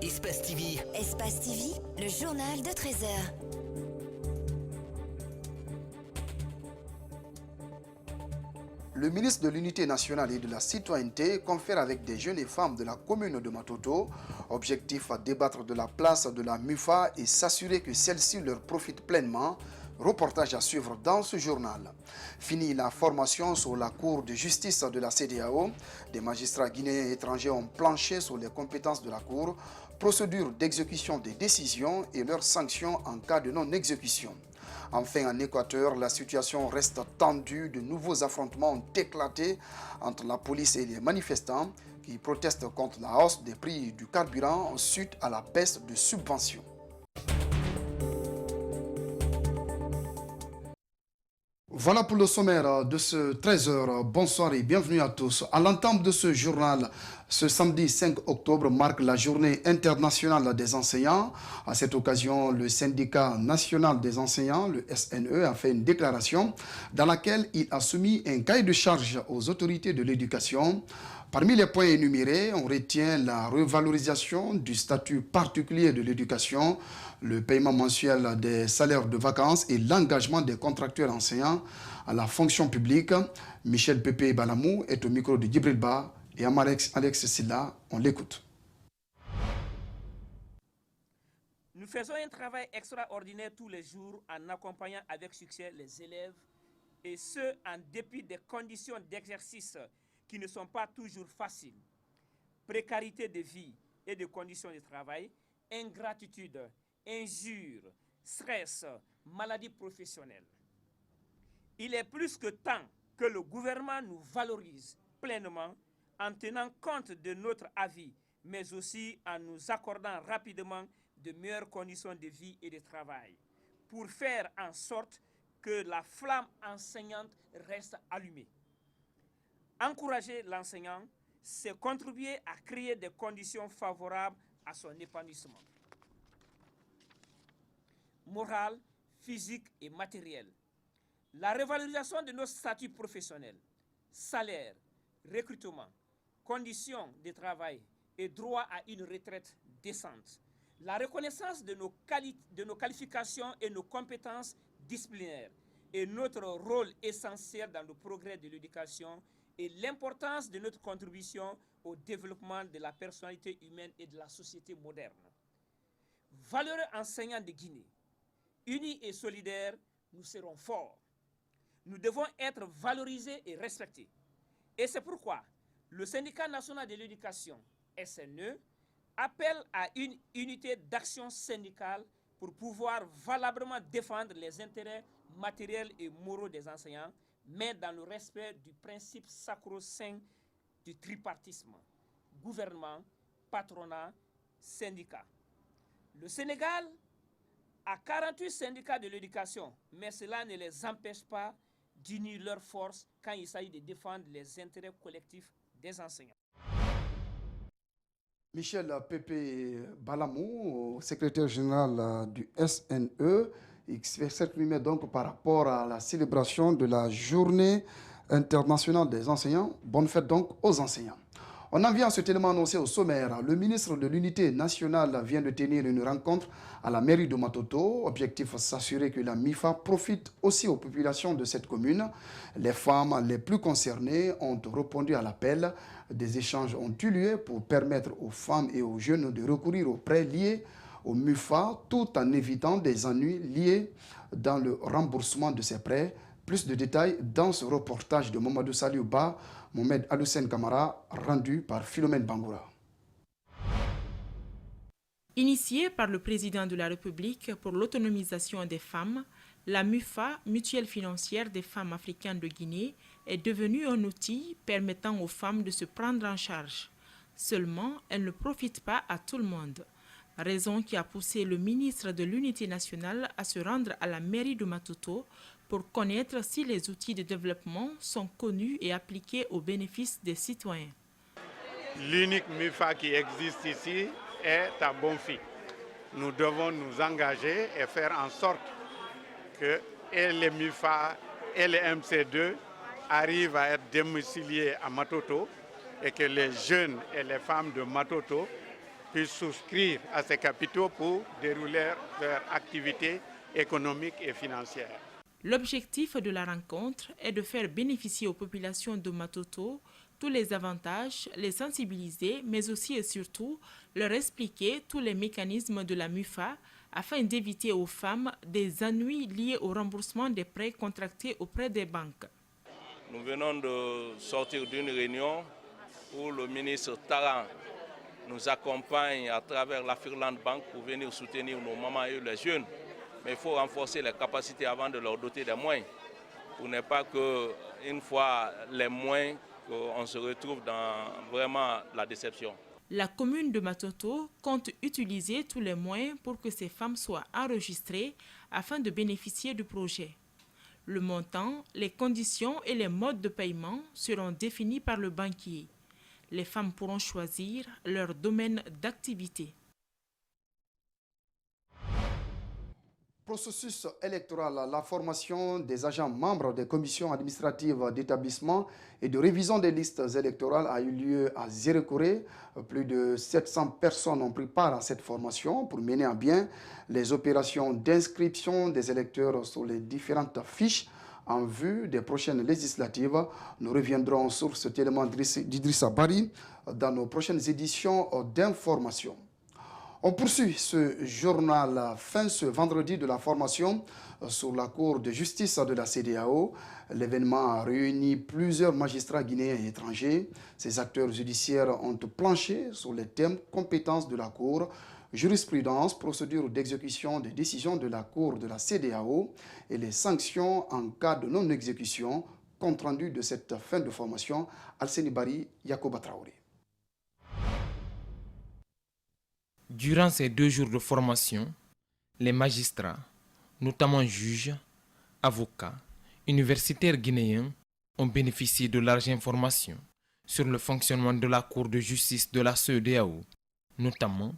Espace TV. Espace TV, le journal de 13h. Le ministre de l'Unité nationale et de la citoyenneté confère avec des jeunes et femmes de la commune de Matoto. Objectif à débattre de la place de la MUFA et s'assurer que celle-ci leur profite pleinement. Reportage à suivre dans ce journal. Fini la formation sur la Cour de justice de la CEDEAO. Des magistrats guinéens et étrangers ont planché sur les compétences de la Cour, procédure d'exécution des décisions et leurs sanctions en cas de non-exécution. Enfin, en Équateur, la situation reste tendue. De nouveaux affrontements ont éclaté entre la police et les manifestants qui protestent contre la hausse des prix du carburant suite à la baisse de subventions. Voilà pour le sommaire de ce 13h. Bonsoir et bienvenue à tous. À l'entame de ce journal, ce samedi 5 octobre marque la journée internationale des enseignants. À cette occasion, le syndicat national des enseignants, le SNE, a fait une déclaration dans laquelle il a soumis un cahier de charge aux autorités de l'éducation. Parmi les points énumérés, on retient la revalorisation du statut particulier de l'éducation, le paiement mensuel des salaires de vacances et l'engagement des contractuels enseignants à la fonction publique. Michel Pépé Balamou est au micro de Djibril Ba et Alex Silla. On l'écoute. Nous faisons un travail extraordinaire tous les jours en accompagnant avec succès les élèves et ce, en dépit des conditions d'exercice qui ne sont pas toujours faciles. Précarité de vie et de conditions de travail, ingratitude, injures, stress, maladies professionnelles. Il est plus que temps que le gouvernement nous valorise pleinement en tenant compte de notre avis, mais aussi en nous accordant rapidement de meilleures conditions de vie et de travail, pour faire en sorte que la flamme enseignante reste allumée. Encourager l'enseignant, c'est contribuer à créer des conditions favorables à son épanouissement moral, physique et matériel. La revalorisation de nos statuts professionnels, salaires, recrutement, conditions de travail et droit à une retraite décente. La reconnaissance de nos qualifications et nos compétences disciplinaires et notre rôle essentiel dans le progrès de l'éducation et l'importance de notre contribution au développement de la personnalité humaine et de la société moderne. Valeureux enseignants de Guinée, unis et solidaires, nous serons forts. Nous devons être valorisés et respectés. Et c'est pourquoi le syndicat national de l'éducation, SNE, appelle à une unité d'action syndicale pour pouvoir valablement défendre les intérêts matériels et moraux des enseignants, mais dans le respect du principe sacro-saint du tripartisme, gouvernement, patronat, syndicat. Le Sénégal a 48 syndicats de l'éducation, mais cela ne les empêche pas d'unir leurs forces quand il s'agit de défendre les intérêts collectifs des enseignants. Michel Pépé Balamou, secrétaire général du SNE, il s'exprime donc par rapport à la célébration de la journée internationale des enseignants. Bonne fête donc aux enseignants. On en vient à cet élément annoncé au sommaire. Le ministre de l'Unité nationale vient de tenir une rencontre à la mairie de Matoto. Objectif, s'assurer que la MIFA profite aussi aux populations de cette commune. Les femmes les plus concernées ont répondu à l'appel. Des échanges ont eu lieu pour permettre aux femmes et aux jeunes de recourir aux prêts liés au MUFA tout en évitant des ennuis liés dans le remboursement de ces prêts. Plus de détails dans ce reportage de Mamadou Saliouba, Mohamed Aloussen Kamara, rendu par Philomène Bangoura. Initiée par le président de la République pour l'autonomisation des femmes, la MUFA, Mutuelle financière des femmes africaines de Guinée, est devenue un outil permettant aux femmes de se prendre en charge. Seulement, elle ne profite pas à tout le monde. Raison qui a poussé le ministre de l'Unité nationale à se rendre à la mairie de Matoto pour connaître si les outils de développement sont connus et appliqués au bénéfice des citoyens. L'unique MUFA qui existe ici est à Bonfi. Nous devons nous engager et faire en sorte que et les MUFA et les MC2 arrivent à être domiciliés à Matoto et que les jeunes et les femmes de Matoto puissent souscrire à ces capitaux pour dérouler leur activité économique et financière. L'objectif de la rencontre est de faire bénéficier aux populations de Matoto tous les avantages, les sensibiliser, mais aussi et surtout leur expliquer tous les mécanismes de la MUFA afin d'éviter aux femmes des ennuis liés au remboursement des prêts contractés auprès des banques. Nous venons de sortir d'une réunion où le ministre Taran nous accompagne à travers la Firland Bank pour venir soutenir nos mamans et les jeunes. Mais il faut renforcer les capacités avant de leur doter des moyens. Pour ne pas qu'une fois les moyens, qu'on se retrouve dans vraiment la déception. La commune de Matoto compte utiliser tous les moyens pour que ces femmes soient enregistrées afin de bénéficier du projet. Le montant, les conditions et les modes de paiement seront définis par le banquier. Les femmes pourront choisir leur domaine d'activité. Processus électoral, la formation des agents membres des commissions administratives d'établissement et de révision des listes électorales a eu lieu à Zérekoré. Plus de 700 personnes ont pris part à cette formation pour mener à bien les opérations d'inscription des électeurs sur les différentes fiches en vue des prochaines législatives. Nous reviendrons sur cet élément d'Idrissa Bari dans nos prochaines éditions d'information. On poursuit ce journal fin ce vendredi de la formation sur la Cour de justice de la CEDEAO. L'événement a réuni plusieurs magistrats guinéens et étrangers. Ces acteurs judiciaires ont planché sur les thèmes compétences de la Cour, jurisprudence, procédure d'exécution des décisions de la Cour de la CEDEAO et les sanctions en cas de non-exécution. Compte rendu de cette fin de formation, Alseni Bari, Yacoba Traoré. Durant ces 2 jours de formation, les magistrats, notamment juges, avocats, universitaires guinéens, ont bénéficié de larges informations sur le fonctionnement de la Cour de justice de la CEDEAO, notamment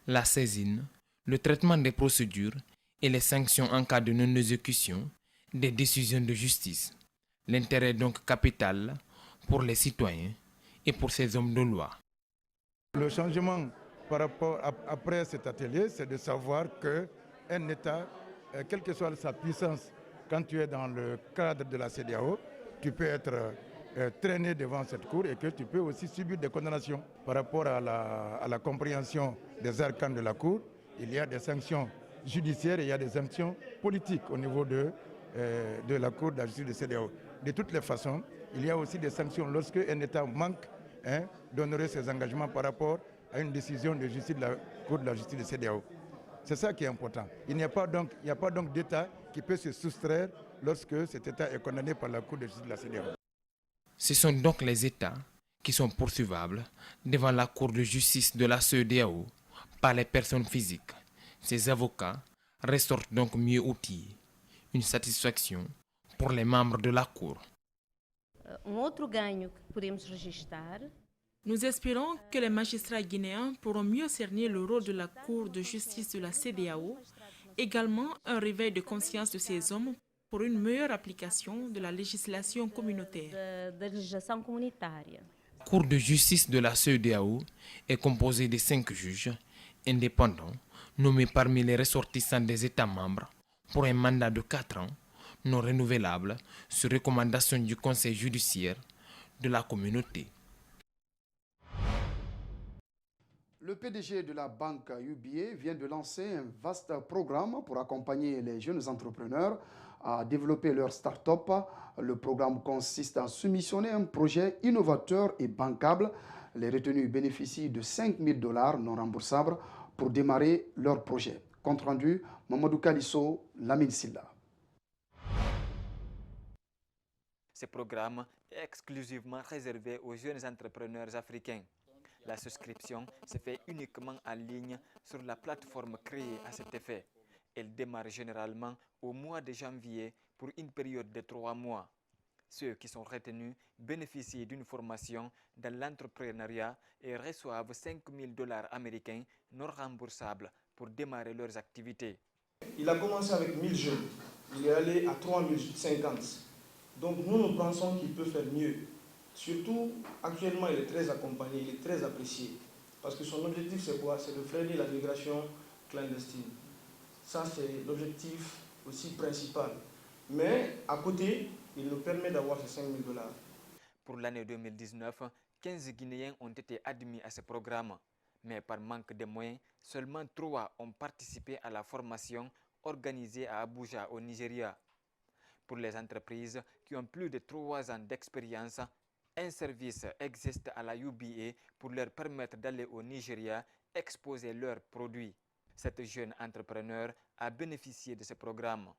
la saisine, le traitement des procédures et les sanctions en cas de non-exécution des décisions de justice. L'intérêt est donc capital pour les citoyens et pour ces hommes de loi. Le changement par rapport après cet atelier, c'est de savoir qu'un État, quelle que soit sa puissance, quand tu es dans le cadre de la CEDEAO, tu peux être traîné devant cette cour et que tu peux aussi subir des condamnations. Par rapport à la compréhension des arcanes de la cour, il y a des sanctions judiciaires et il y a des sanctions politiques au niveau de la cour de la justice de CEDEAO. De toutes les façons, il y a aussi des sanctions lorsque un État manque d'honorer ses engagements par rapport à une décision de justice de la Cour de la justice de CEDEAO. C'est ça qui est important. Il n'y a pas donc d'État qui peut se soustraire lorsque cet État est condamné par la Cour de justice de la CEDEAO. Ce sont donc les États qui sont poursuivables devant la Cour de justice de la CEDEAO par les personnes physiques. Ces avocats ressortent donc mieux outillés. Une satisfaction pour les membres de la Cour. Outro ganho que podemos registrar. Nous espérons que les magistrats guinéens pourront mieux cerner le rôle de la Cour de justice de la CEDEAO, également un réveil de conscience de ces hommes pour une meilleure application de la législation communautaire. La Cour de justice de la CEDEAO est composée de 5 juges indépendants nommés parmi les ressortissants des États membres pour un mandat de 4 ans non renouvelable sur recommandation du Conseil judiciaire de la communauté. Le PDG de la banque UBA vient de lancer un vaste programme pour accompagner les jeunes entrepreneurs à développer leur start-up. Le programme consiste à soumissionner un projet innovateur et bancable. Les retenus bénéficient de $5 000 non remboursables pour démarrer leur projet. Compte rendu, Mamadou Kalisso, Lamine Silla. Ce programme est exclusivement réservé aux jeunes entrepreneurs africains. La souscription se fait uniquement en ligne sur la plateforme créée à cet effet. Elle démarre généralement au mois de janvier pour une période de 3 mois. Ceux qui sont retenus bénéficient d'une formation dans l'entrepreneuriat et reçoivent $5 000 américains non remboursables pour démarrer leurs activités. Il a commencé avec 1000 jeunes, il est allé à 3050. Donc nous pensons qu'il peut faire mieux. Surtout, actuellement, il est très accompagné, il est très apprécié. Parce que son objectif, c'est quoi? C'est de freiner la migration clandestine. Ça, c'est l'objectif aussi principal. Mais à côté, il nous permet d'avoir ces 5 000 $. Pour l'année 2019, 15 Guinéens ont été admis à ce programme. Mais par manque de moyens, seulement 3 ont participé à la formation organisée à Abuja, au Nigeria. Pour les entreprises qui ont plus de 3 ans d'expérience, un service existe à la UBA pour leur permettre d'aller au Nigeria exposer leurs produits. Cette jeune entrepreneur a bénéficié de ce programme.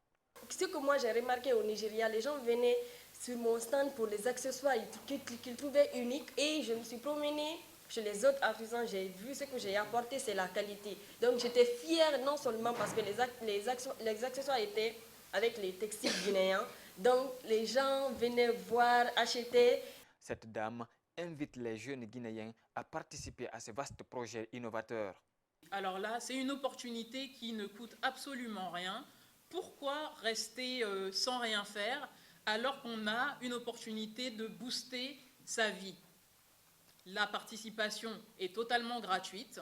Ce que moi j'ai remarqué au Nigeria, les gens venaient sur mon stand pour les accessoires qu'ils trouvaient uniques et je me suis promenée chez les autres artisans, j'ai vu ce que j'ai apporté, c'est la qualité. Donc j'étais fière non seulement parce que les accessoires étaient avec les textiles guinéens, donc les gens venaient voir, acheter. Cette dame invite les jeunes Guinéens à participer à ce vaste projet innovateur. Alors là, c'est une opportunité qui ne coûte absolument rien. Pourquoi rester sans rien faire alors qu'on a une opportunité de booster sa vie? La participation est totalement gratuite.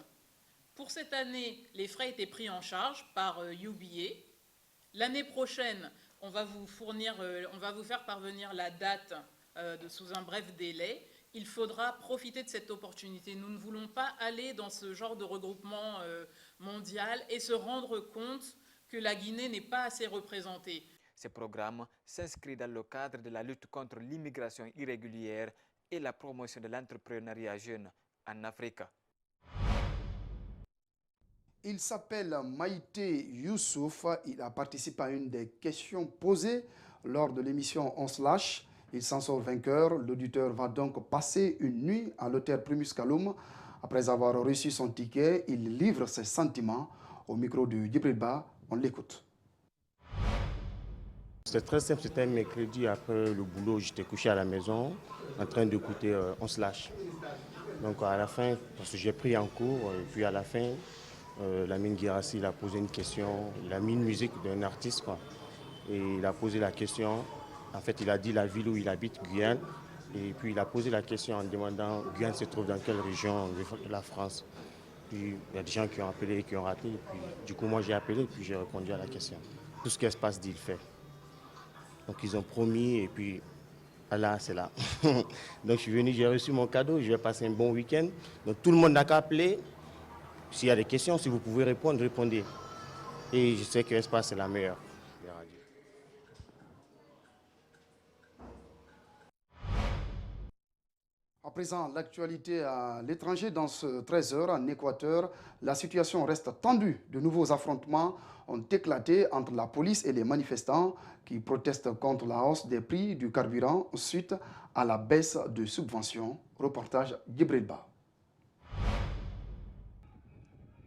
Pour cette année, les frais étaient pris en charge par UBA. L'année prochaine, on va vous faire parvenir la date sous un bref délai. Il faudra profiter de cette opportunité. Nous ne voulons pas aller dans ce genre de regroupement mondial et se rendre compte que la Guinée n'est pas assez représentée. Ce programme s'inscrit dans le cadre de la lutte contre l'immigration irrégulière et la promotion de l'entrepreneuriat jeune en Afrique. Il s'appelle Maïté Youssouf. Il a participé à une des questions posées lors de l'émission On se lâche. Il s'en sort vainqueur. L'auditeur va donc passer une nuit à l'hôtel Primus Kaloum. Après avoir reçu son ticket, il livre ses sentiments au micro de Djibril Ba. On l'écoute. C'était très simple, c'était un mercredi après le boulot, j'étais couché à la maison en train d'écouter On se lâche. Donc à la fin, parce que j'ai pris en cours, et puis à la fin, Lamine Guirassi il a posé une question, il a mis une musique d'un artiste, quoi. Et il a posé la question, en fait il a dit la ville où il habite, Guyane, et puis il a posé la question en demandant Guyane se trouve dans quelle région de la France. Puis il y a des gens qui ont appelé et qui ont raté, et puis du coup moi j'ai appelé et puis j'ai répondu à la question. Tout ce qui se passe dit, il fait. Donc ils ont promis et puis là, c'est là. Donc je suis venu, j'ai reçu mon cadeau, je vais passer un bon week-end. Donc tout le monde n'a qu'à appeler. S'il y a des questions, si vous pouvez répondre, répondez. Et je sais que Espace est la meilleure. À présent, l'actualité à l'étranger dans ce 13h en Équateur, la situation reste tendue. De nouveaux affrontements ont éclaté entre la police et les manifestants qui protestent contre la hausse des prix du carburant suite à la baisse de subventions. Reportage Djibril Ba.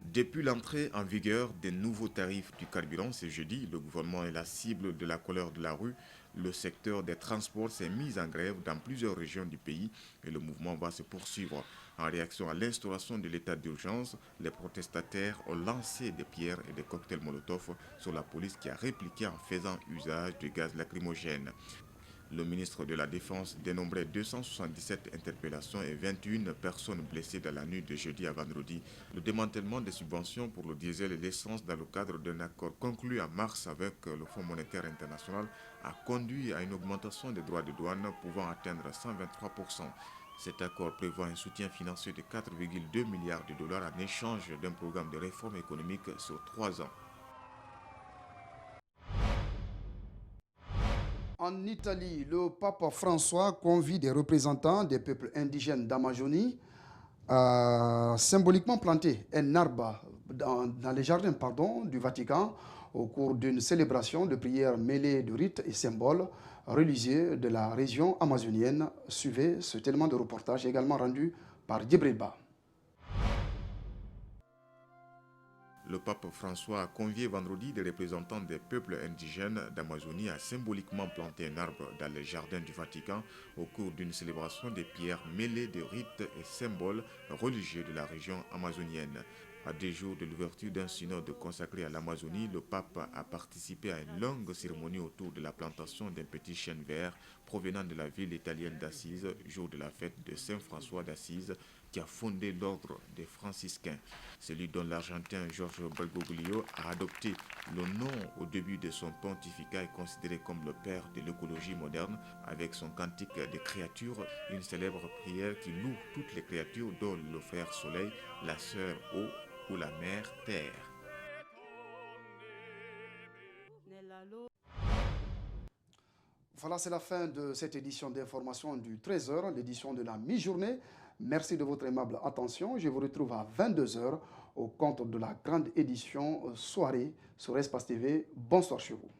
Depuis l'entrée en vigueur des nouveaux tarifs du carburant ce jeudi, le gouvernement est la cible de la colère de la rue. Le secteur des transports s'est mis en grève dans plusieurs régions du pays et le mouvement va se poursuivre. En réaction à l'instauration de l'état d'urgence, les protestataires ont lancé des pierres et des cocktails Molotov sur la police qui a répliqué en faisant usage de gaz lacrymogène. Le ministre de la Défense dénombrait 277 interpellations et 21 personnes blessées dans la nuit de jeudi à vendredi. Le démantèlement des subventions pour le diesel et l'essence dans le cadre d'un accord conclu en mars avec le Fonds monétaire international a conduit à une augmentation des droits de douane pouvant atteindre 123%. Cet accord prévoit un soutien financier de 4,2 milliards de dollars en échange d'un programme de réforme économique sur 3 ans. En Italie, le pape François convie des représentants des peuples indigènes d'Amazonie à symboliquement planter un arbre dans les jardins du Vatican au cours d'une célébration de prières mêlée de rites et symboles religieux de la région amazonienne. Suivez ce élément de reportage également rendu par Djibril Ba. Le pape François a convié vendredi des représentants des peuples indigènes d'Amazonie à symboliquement planter un arbre dans les jardins du Vatican au cours d'une célébration des pierres mêlées de rites et symboles religieux de la région amazonienne. À 2 jours de l'ouverture d'un synode consacré à l'Amazonie, le pape a participé à une longue cérémonie autour de la plantation d'un petit chêne vert provenant de la ville italienne d'Assise, jour de la fête de Saint François d'Assise, qui a fondé l'ordre des franciscains. Celui dont l'Argentin Jorge Bergoglio a adopté le nom au début de son pontificat est considéré comme le père de l'écologie moderne, avec son cantique des créatures, une célèbre prière qui loue toutes les créatures, dont le frère soleil, la sœur eau ou la mère terre. Voilà, c'est la fin de cette édition d'information du 13h, l'édition de la mi-journée. Merci de votre aimable attention. Je vous retrouve à 22h au compte de la grande édition soirée sur Espace TV. Bonsoir chez vous.